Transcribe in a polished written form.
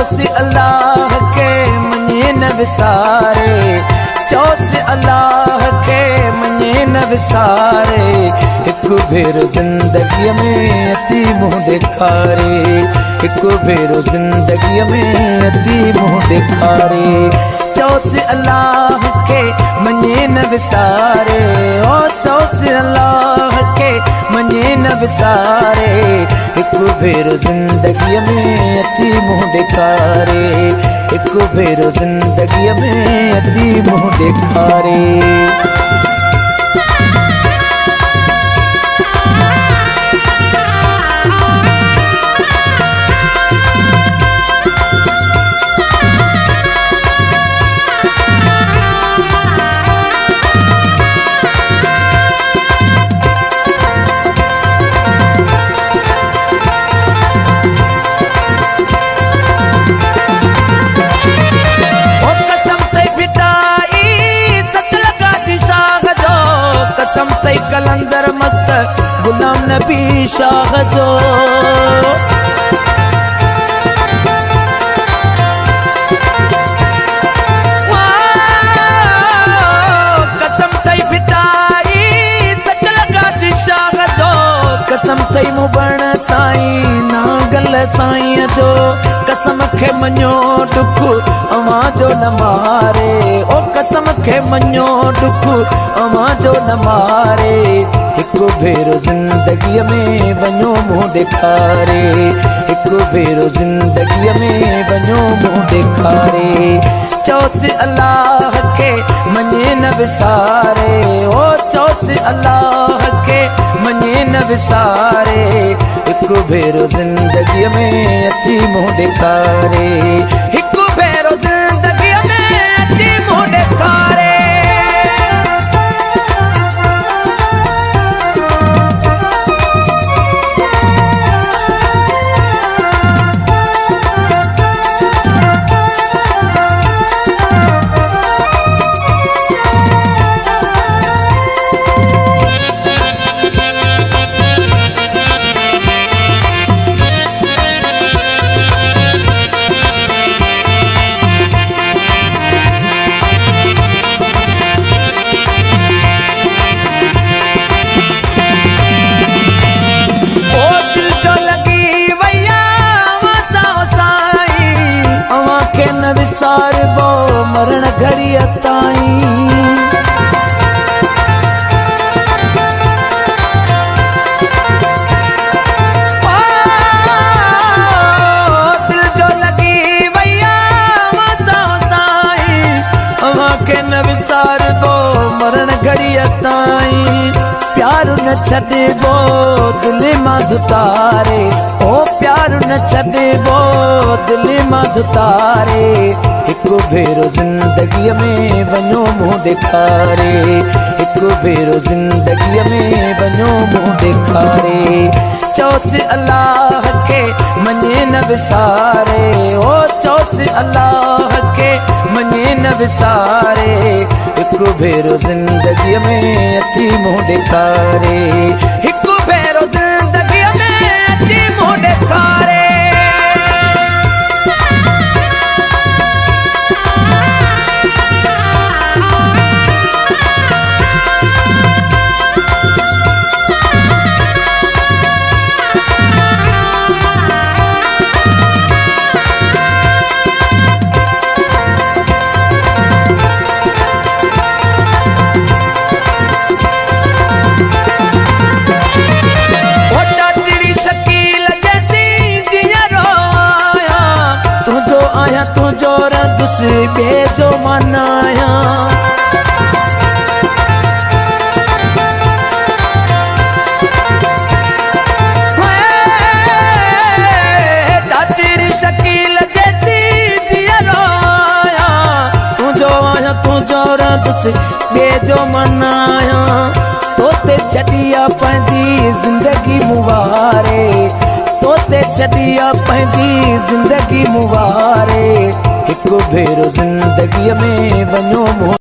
चौसी अल्लाह के मञे न विसारे, चौसी अल्लाह के मञे न विसारे। हिकु भेरो ज़िंदगीअ में अची मुंहुं ॾेखारे, हिकु भेरो ज़िंदगीअ में अची मुंहुं ॾेखारे। चौसी अल्लाह के मञे न विसारे, ओ चौसी अल्लाह के मञे न विसारे। हिकु भेरो ज़िंदगीअ में अची मुंहुं ॾेखारे, हिकु भेरो ज़िंदगीअ में अची मुंहुं ॾेखारे। कसम तई कलंदर मस्त गुलाम नबी शाह जो, कसम तई भिटाई सच लगा दी शाह जो। कसम तई मुबण साईं ना गल साईं जो, कसम खे मञो दुख अवां जो न मारे, ओ कसम खे मञो दुख अवां जो न मारे। हिकु भेरो ज़िंदगीअ में वञो मुंहुं ॾेखारे, हिकु भेरो ज़िंदगीअ में वञो मुंहुं ॾेखारे। चौसी अल्लाह के मञे न विसारे, ओ चौसी अल्लाह के मञे न विसारे। हिकु भेरो ज़िंदगीअ में अची मुंहुं ॾेखारे, हिकु भेरो ज़िंदगीअ में अची मुंहुं ॾेखारे। न विसारबो मरण घड़ीअ ताईं, दिल जो लगी वैया साईं, अवां खे न विसारबो मरण घड़ीअ ताईं। प्यार न छॾिबो दिलि मां दुतारे, ओ प्यार न छॾिबो दिलि मां दुतारे। हिकु भेरो ज़िंदगीअ में वञो मुंहुं ॾेखारे, हिकु भेरो ज़िंदगीअ में वञो मुंहुं ॾेखारे। चौसी अल्लाह के मञे न विसारे, ओ चौसी अल्लाह के मञे न विसारे। हिकु भेरो ज़िंदगीअ में अची मुंहुं ॾेखारे, हिकु भेरो ज़िंदगीअ में अची मुंहुं ॾेखारे। तुझो रंदुस ॿिए जो मनाया, ताजड़ी शकील जैसी दियरो आया। तुझो आया तुझो रंदुस ॿिए जो मनाया, तोते छॾिया पंहिंजी ज़िंदगी मुवारे, तोते छॾिया पंहिंजी ज़िंदगी मुवारे। हिकु भेरो ज़िंदगीअ में वञो मुंहुं